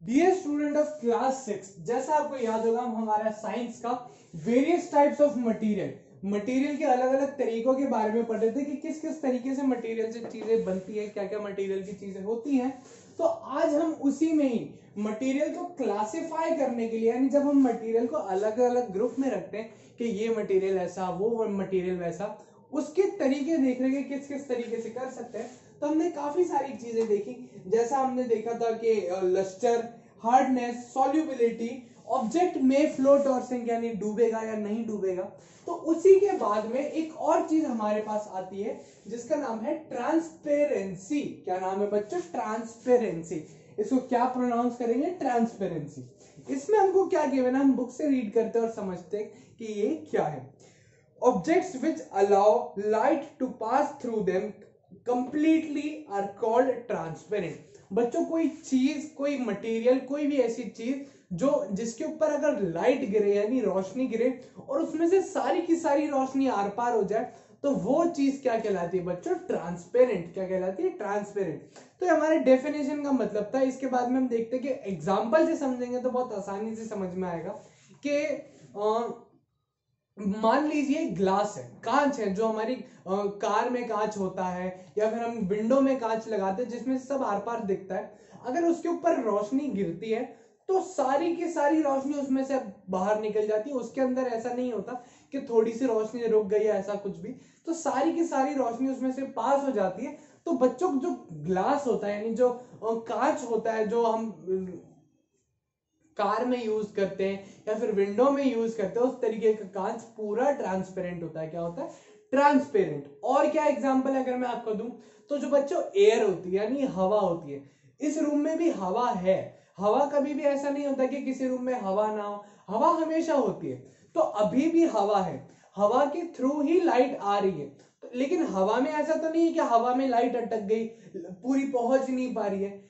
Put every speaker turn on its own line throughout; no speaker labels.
Dear student of class 6, जैसा आपको याद होगा हम हमारा साइंस का वेरियस टाइप्स ऑफ मटेरियल के अलग अलग तरीकों के बारे में पढ़ रहे थे कि किस किस तरीके से मटेरियल से चीजें बनती है, क्या क्या मटेरियल की चीजें होती हैं। तो आज हम उसी में ही मटेरियल को क्लासिफाई करने के लिए, यानी जब हम मटेरियल को अलग अलग ग्रुप में रखते हैं कि ये मटेरियल ऐसा, वो मटेरियल वैसा, उसके तरीके देख रहे हैं किस किस तरीके से कर सकते हैं। तो हमने काफी सारी चीजें देखी, जैसा हमने देखा था कि लस्टर, हार्डनेस, सॉल्युबिलिटी, ऑब्जेक्ट में फ्लोट और सिंक यानी डूबेगा या नहीं डूबेगा। तो उसी के बाद में एक और चीज हमारे पास आती है जिसका नाम है ट्रांसपेरेंसी। क्या नाम है बच्चों? ट्रांसपेरेंसी। इसको क्या प्रोनाउंस करेंगे? ट्रांसपेरेंसी। इसमें हमको क्या गिवन है, हम बुक से रीड करते हैं और समझते हैं कि ये क्या है। Objects which allow light to pass through them completely are called transparent। बच्चों कोई चीज, कोई मटेरियल, कोई भी ऐसी चीज जो जिसके ऊपर अगर लाइट गिरे यानी रोशनी गिरे और उसमें से सारी की सारी रोशनी आर पार हो जाए तो वो चीज क्या कहलाती है बच्चों? ट्रांसपेरेंट। क्या कहलाती है? ट्रांसपेरेंट। तो हमारे डेफिनेशन का मतलब था। इसके बाद में हम देखते हैं कि एग्जाम्पल से समझेंगे तो बहुत आसानी से समझ में आएगा कि मान लीजिए ग्लास है, कांच है, जो हमारी कार में कांच होता है या फिर हम विंडो में कांच लगाते हैं जिसमें सब आर पार दिखता है। अगर उसके ऊपर रोशनी गिरती है तो सारी की सारी रोशनी उसमें से बाहर निकल जाती है। उसके अंदर ऐसा नहीं होता कि थोड़ी सी रोशनी रुक गई है, ऐसा कुछ भी। तो सारी की सारी रोशनी उसमें से पास हो जाती है। तो बच्चों जो ग्लास होता है यानी जो कांच होता है, जो हम कार में यूज करते हैं या फिर विंडो में यूज करते हैं, उस तरीके का कांच पूरा ट्रांसपेरेंट होता है। क्या होता है? ट्रांसपेरेंट। और क्या एग्जांपल अगर मैं आपको दूं तो जो बच्चों एयर होती है यानी हवा होती है, इस रूम में भी हवा है। हवा कभी भी ऐसा नहीं होता कि किसी रूम में हवा ना हो, हवा हमेशा होती है। तो अभी भी हवा है, हवा के थ्रू ही लाइट आ रही है। लेकिन हवा में ऐसा तो नहीं है कि हवा में लाइट अटक गई, पूरी पहुंच नहीं पा रही है,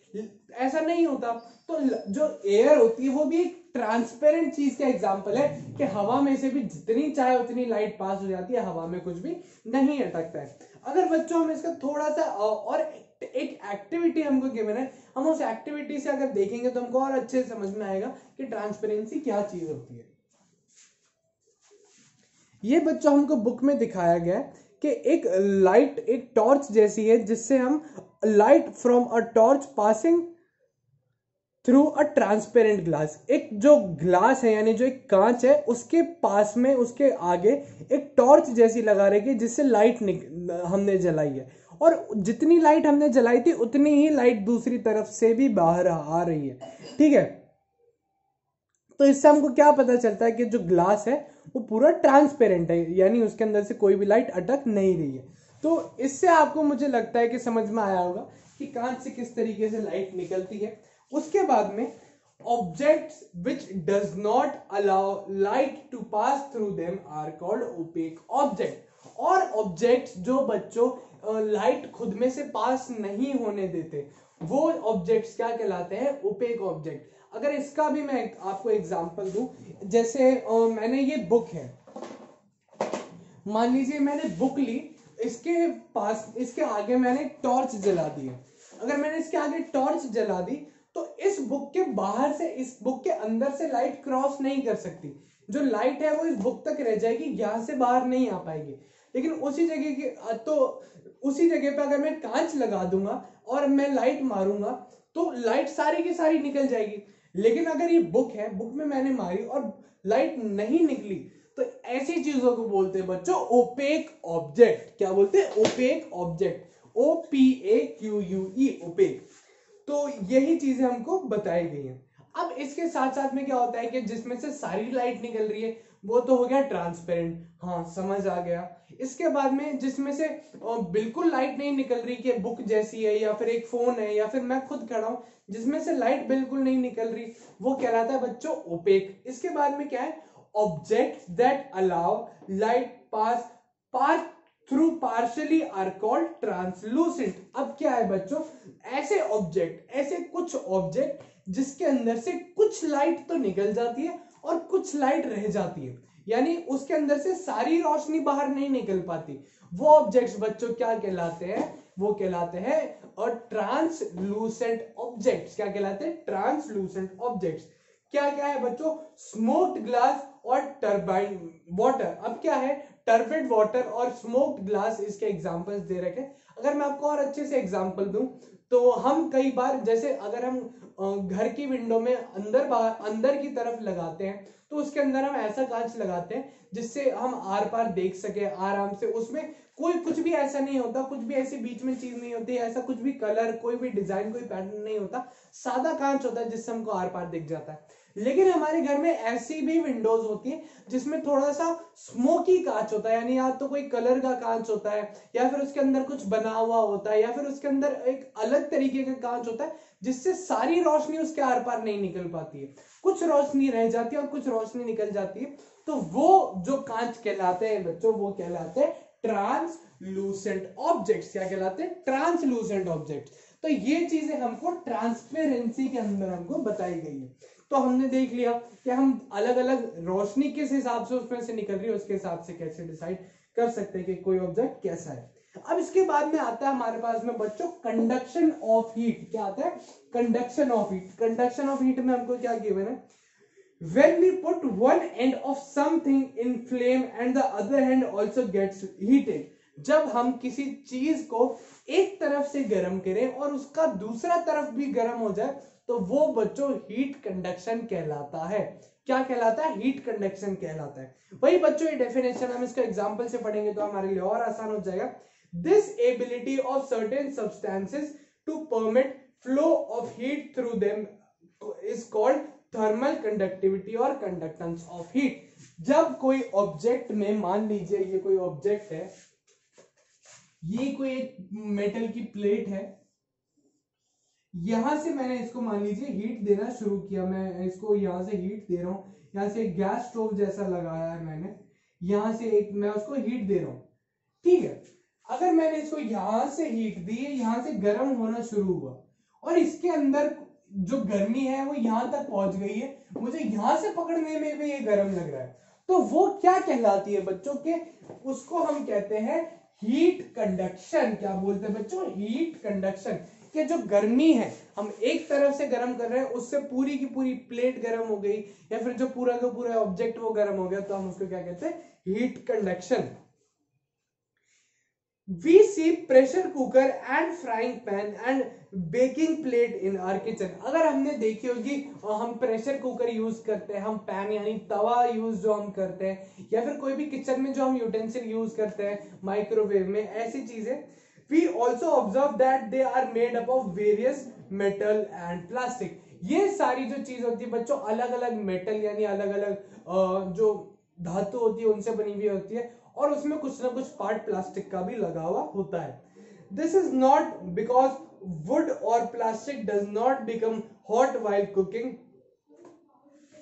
ऐसा नहीं होता। तो जो एयर होती है वो भी एक ट्रांसपेरेंट चीज का एग्जांपल है कि हवा में से भी जितनी चाहे उतनी लाइट पास हो जाती है, हवा में कुछ भी नहीं अटकता है। अगर बच्चों हम इसका थोड़ा सा और एक एक्टिविटी हमको गिवन है, हम उस एक्टिविटी से अगर देखेंगे तो हमको और अच्छे से समझ में आएगा कि ट्रांसपेरेंसी क्या चीज होती है। ये बच्चों हमको बुक में दिखाया गया है कि एक लाइट, एक टॉर्च जैसी है जिससे हम light from a torch passing through a transparent glass. एक जो ग्लास है यानी जो एक कांच है उसके पास में, उसके आगे एक टॉर्च जैसी लगा रखी है जिससे लाइट हमने जलाई है, और जितनी लाइट हमने जलाई थी उतनी ही लाइट दूसरी तरफ से भी बाहर आ रही है। ठीक है, तो इससे हमको क्या पता चलता है कि जो ग्लास है वो पूरा ट्रांसपेरेंट है, यानी उसके अंदर से कोई भी लाइट अटक नहीं रही है। तो इससे आपको, मुझे लगता है कि समझ में आया होगा कि कांच से किस तरीके से लाइट निकलती है। उसके बाद में objects which does not allow light to pass through them are called opaque object। और ऑब्जेक्ट्स जो बच्चों लाइट खुद में से पास नहीं होने देते वो ऑब्जेक्ट्स क्या कहलाते हैं? Opaque object. अगर इसका भी मैं आपको एग्जांपल दूं, जैसे मैंने ये बुक है, मान लीजिए मैंने बुक ली, इसके पास, इसके आगे मैंने टॉर्च जला दी है। अगर मैंने इसके आगे टॉर्च जला दी तो इस बुक के बाहर से, इस बुक के अंदर से लाइट क्रॉस नहीं कर सकती। जो लाइट है वो इस बुक तक रह जाएगी, यहां से बाहर नहीं आ पाएगी। लेकिन उसी जगह की तो उसी जगह पे अगर मैं कांच लगा दूंगा और मैं लाइट मारूंगा तो लाइट सारी की सारी निकल जाएगी। लेकिन अगर ये बुक है, बुक में मैंने मारी और लाइट नहीं निकली, तो ऐसी चीजों को बोलते हैं बच्चों ओपेक ऑब्जेक्ट। क्या बोलते हैं? Opaque object. OPAQUE, opaque. तो यही चीजें हमको बताई गई हैं। अब इसके साथ साथ में क्या होता है कि जिसमें से सारी लाइट निकल रही है वो तो हो गया ट्रांसपेरेंट, हाँ समझ आ गया। इसके बाद में जिसमें से बिल्कुल लाइट नहीं निकल रही, कि बुक जैसी है या फिर एक फोन है या फिर मैं खुद खड़ा हूं, जिसमें से लाइट बिल्कुल नहीं निकल रही, वो कहलाता है बच्चों ओपेक। इसके बाद में क्या है? Object that allow light pass pass through partially are called translucent. अब क्या है बच्चों? ऐसे ऑब्जेक्ट, ऐसे कुछ ऑब्जेक्ट जिसके अंदर से कुछ लाइट तो निकल जाती है और कुछ लाइट रह जाती है, यानी उसके अंदर से सारी रोशनी बाहर नहीं निकल पाती, वो ऑब्जेक्ट्स बच्चों क्या कहलाते हैं? वो कहलाते हैं और ट्रांसलूसेंट ऑब्जेक्ट्स। क्या कहलाते हैं? Translucent objects. क्या क्या है बच्चों? स्मोक्ड ग्लास और टर्बाइन वाटर। अब क्या है? टर्बिड वाटर और स्मोक्ड ग्लास इसके एग्जांपल्स दे रखे। अगर मैं आपको और अच्छे से एग्जांपल दूं तो हम कई बार, जैसे अगर हम घर की विंडो में अंदर की तरफ लगाते हैं तो उसके अंदर हम ऐसा कांच लगाते हैं जिससे हम आर पार देख सके आराम से। उसमें कोई कुछ भी ऐसा नहीं होता, कुछ भी ऐसी बीच में चीज नहीं होती, ऐसा कुछ भी कलर, कोई भी डिजाइन, कोई पैटर्न नहीं होता, सादा कांच होता है जिससे हमको आर पार दिख जाता है। लेकिन हमारे घर में ऐसी भी विंडोज होती है जिसमें थोड़ा सा स्मोकी कांच होता है, यानी या तो कोई कलर का कांच होता है या फिर उसके अंदर कुछ बना हुआ होता है या फिर उसके अंदर एक अलग तरीके का कांच होता है जिससे सारी रोशनी उसके आर पार नहीं निकल पाती है, कुछ रोशनी रह जाती है और कुछ रोशनी निकल जाती है। तो वो जो कांच कहलाते हैं बच्चों, वो कहलाते हैं ट्रांसलूसेंट ऑब्जेक्ट्स। क्या कहलाते हैं? Translucent objects. तो ये चीजें हमको ट्रांसपेरेंसी के अंदर हमको बताई गई है। तो हमने देख लिया कि हम अलग अलग रोशनी किस हिसाब से उसमें से निकल रही है, उसके हिसाब से कैसे डिसाइड कर सकते हैं कि कोई ऑब्जेक्ट कैसा है। अब इसके बाद में आता है हमारे पास में बच्चों कंडक्शन ऑफ हीट। क्या आता है? Conduction of heat. Conduction of heat में हमको क्या गिवन है? When we put one end of something in flame and the other hand also gets heated, जब हम किसी चीज को एक तरफ से गर्म करें और उसका दूसरा तरफ भी गर्म हो जाए तो वो बच्चों हीट कंडक्शन कहलाता है। क्या कहलाता है? हीट कंडक्शन कहलाता है। वही बच्चों ये डेफिनेशन हम इसको एग्जांपल से पढ़ेंगे तो हमारे लिए और आसान हो जाएगा। This ability of certain substances to permit flow of heat through them is called thermal conductivity और कंडक्टेंस ऑफ हीट। जब कोई ऑब्जेक्ट में, मान लीजिए ये कोई ऑब्जेक्ट है, ये कोई एक मेटल की प्लेट है, यहां से मैंने इसको मान लीजिए हीट देना शुरू किया, मैं इसको यहां से हीट दे रहा हूं, यहां से एक गैस स्टोव जैसा लगाया है मैंने, यहां से एक मैं उसको हीट दे रहा हूं, ठीक है। अगर मैंने इसको यहां से हीट दी, यहां से गर्म होना शुरू हुआ और इसके अंदर जो गर्मी है वो यहां तक पहुंच गई है, मुझे यहां से पकड़ने में भी ये गर्म लग रहा है, तो वो क्या कहलाती है बच्चों के? उसको हम कहते हैं हीट कंडक्शन। क्या बोलते हैं बच्चों? Heat conduction. कि जो गर्मी है हम एक तरफ से गर्म कर रहे हैं, उससे पूरी की पूरी प्लेट गर्म हो गई या फिर जो पूरा का पूरा ऑब्जेक्ट वो गर्म हो गया, तो हम उसको क्या कहते हैं? Heat conduction. We see pressure cooker and frying pan and baking plate in our kitchen। अगर हमने देखी होगी, हम प्रेशर कुकर यूज करते हैं, हम पैन यानी तवा यूज जो हम करते हैं, या फिर कोई भी किचन में जो हम यूटेंसिल यूज करते हैं, माइक्रोवेव में, ऐसी चीजें। We also observe that they are made up of various metal and plastic। ये सारी जो चीज होती है बच्चों अलग अलग मेटल यानी अलग अलग जो धातु होती है उनसे बनी हुई होती है और उसमें कुछ ना कुछ पार्ट प्लास्टिक का भी लगा हुआ होता है। This is not because wood और plastic does not become hot while cooking.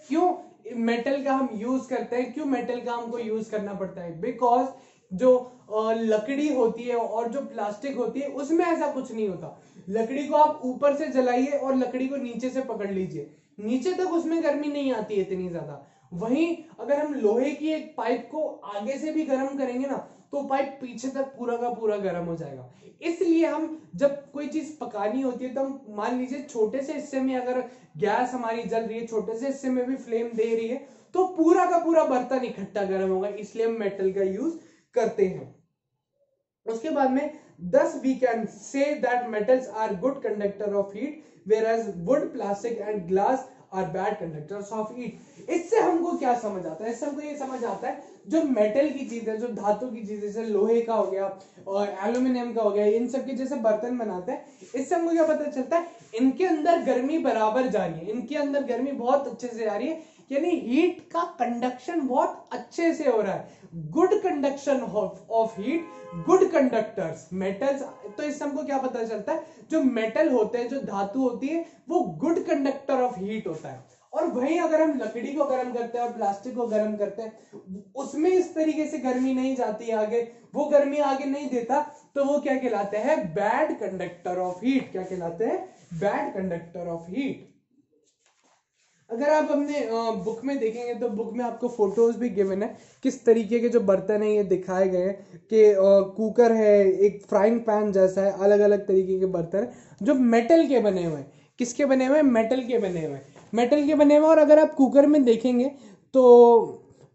क्यों मेटल का हम यूज करते हैं? क्यों मेटल का हमको यूज करना पड़ता है? बिकॉज जो लकड़ी होती है और जो प्लास्टिक होती है उसमें ऐसा कुछ नहीं होता। लकड़ी को आप ऊपर से जलाइए और लकड़ी को नीचे से पकड़ लीजिए, नीचे तक उसमें गर्मी नहीं आती है इतनी ज्यादा। वहीं अगर हम लोहे की एक पाइप को आगे से भी गर्म करेंगे ना तो पाइप पीछे तक पूरा का पूरा गर्म हो जाएगा। इसलिए हम जब कोई चीज पकानी होती है तो हम मान लीजिए छोटे से हिस्से में अगर गैस हमारी जल रही है, छोटे से हिस्से में भी फ्लेम दे रही है, तो पूरा का पूरा बर्तन इकट्ठा गर्म होगा, इसलिए हम मेटल का यूज करते हैं। उसके बाद में thus we can say that metals are good conductor of heat whereas wood, plastic and glass are bad conductors of heat। इससे हमको क्या समझ आता है? इससे हमको ये समझ आता है जो मेटल की चीज है, जो धातु की चीज, जैसे लोहे का हो गया और एल्यूमिनियम का हो गया, इन सब के जैसे बर्तन बनाते हैं, इससे हमको क्या पता चलता है? इनके अंदर गर्मी बराबर जा रही है, इनके अंदर गर्मी बहुत अच्छे से जा रही है, यानी हीट का कंडक्शन बहुत अच्छे से हो रहा है। Good conduction of heat, good conductors metals. तो इससे हमको क्या पता चलता है? जो मेटल होते हैं, जो धातु होती है, वो गुड कंडक्टर ऑफ हीट होता है। और वहीं अगर हम लकड़ी को गर्म करते हैं और प्लास्टिक को गर्म करते हैं, उसमें इस तरीके से गर्मी नहीं जाती है आगे, वो गर्मी आगे नहीं देता, तो वो क्या कहलाते हैं? Bad conductor of heat. क्या कहलाते हैं? Bad conductor of heat. अगर आप अपने बुक में देखेंगे तो बुक में आपको फोटोज भी गिवन है, किस तरीके के जो बर्तन है ये दिखाए गए हैं कि कुकर है, एक फ्राइंग पैन जैसा है, अलग अलग तरीके के बर्तन जो मेटल के बने हुए हैं। किसके बने हुए हैं? मेटल के बने हुए हैं, मेटल के बने हुए। और अगर आप कुकर में देखेंगे तो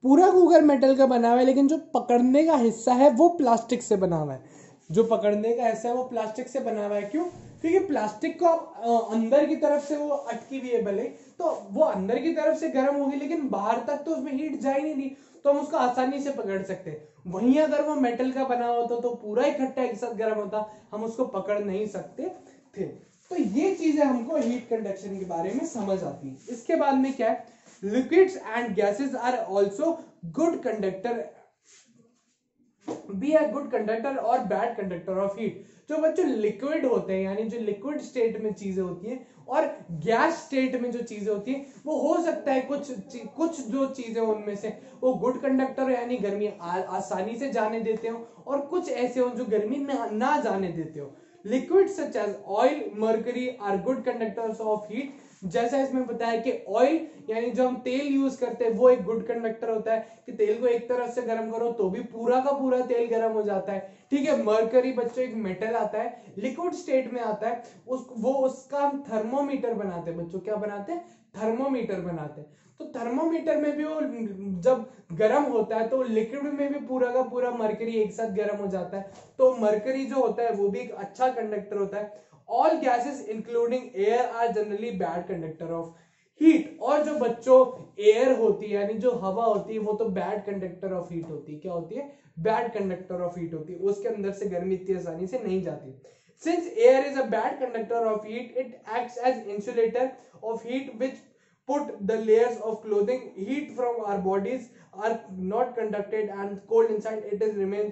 पूरा कुकर मेटल का बना हुआ है, लेकिन जो पकड़ने का हिस्सा है वो प्लास्टिक से बना हुआ है। जो पकड़ने का हिस्सा है वो प्लास्टिक से बना हुआ है। क्यों? क्योंकि प्लास्टिक को आप अंदर की तरफ से वो अटकी हुई है भले, तो वो अंदर की तरफ से गर्म होगी, लेकिन बाहर तक तो उसमें हीट जा ही नहीं रही, तो हम उसको आसानी से पकड़ सकते हैं। वहीं अगर वो मेटल का बना होता तो पूरा इकट्ठा एक साथ गर्म होता, हम उसको पकड़ नहीं सकते थे। तो ये चीजें हमको हीट कंडक्शन के बारे में समझ आती है। इसके बाद में क्या है? Liquids and gases are also good conductor, be a good conductor और बैड कंडक्टर ऑफ हीट। जो बच्चों लिक्विड होते हैं, यानी जो लिक्विड स्टेट में चीजें होती हैं और गैस स्टेट में जो चीजें होती हैं, वो हो सकता है कुछ जो चीजें उनमें से वो गुड कंडक्टर यानी गर्मी आसानी से जाने देते हो, और कुछ ऐसे हो जो गर्मी ना जाने देते हो। Liquid such as oil, mercury are good conductors of heat. जैसा इसमें बताया कि ऑयल यानी जो हम तेल यूज करते हैं वो एक गुड कंडक्टर होता है, कि तेल को एक तरफ से गर्म करो तो भी पूरा का पूरा तेल गर्म हो जाता है। ठीक है, मर्करी बच्चों एक मेटल आता है, लिक्विड स्टेट में आता है, उसका हम थर्मोमीटर बनाते हैं बच्चों। क्या बनाते हैं? थर्मोमीटर बनाते हैं। तो थर्मोमीटर में भी वो जब गर्म होता है तो लिक्विड में भी पूरा का पूरा मर्करी एक साथ गर्म हो जाता है। तो मर्करी जो होता है वो भी एक अच्छा कंडक्टर होता है। All gases including air are generally bad conductor of heat. और जो बच्चों एयर होती है यानी जो हवा होती है वो तो बैड कंडक्टर ऑफ हीट होती है। क्या होती है? बैड कंडक्टर ऑफ हीट होती है, उसके अंदर से गर्मी इतनी आसानी से नहीं जाती। Since air is a bad conductor of heat, it acts as insulator of heat which put the layers of clothing, heat from our bodies are not conducted and cold inside it is remains।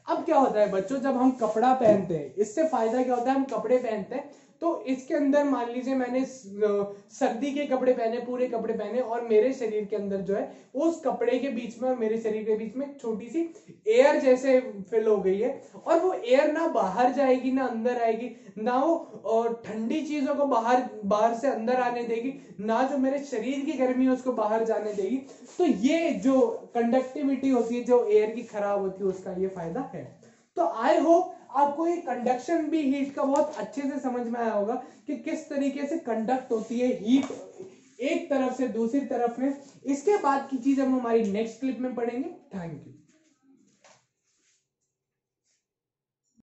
अब क्या होता है बच्चों, जब हम कपड़ा पहनते हैं, इससे फायदा क्या होता है? हम कपड़े पहनते हैं तो इसके अंदर मान लीजिए मैंने सर्दी के कपड़े पहने, पूरे कपड़े पहने, और मेरे शरीर के अंदर जो है उस कपड़े के बीच में और मेरे शरीर के बीच में छोटी सी एयर जैसे फिल हो गई है, और वो एयर ना बाहर जाएगी ना अंदर आएगी, ना वो ठंडी चीजों को बाहर से अंदर आने देगी, ना जो मेरे शरीर की गर्मी है उसको बाहर जाने देगी। तो ये जो कंडक्टिविटी होती है जो एयर की खराब होती है उसका ये फायदा है। तो आई होप आपको ये कंडक्शन भी हीट का बहुत अच्छे से समझ में आया होगा कि किस तरीके से कंडक्ट होती है हीट एक तरफ से दूसरी तरफ में। इसके बाद की चीज हम हमारी नेक्स्ट क्लिप में पढ़ेंगे। Thank you.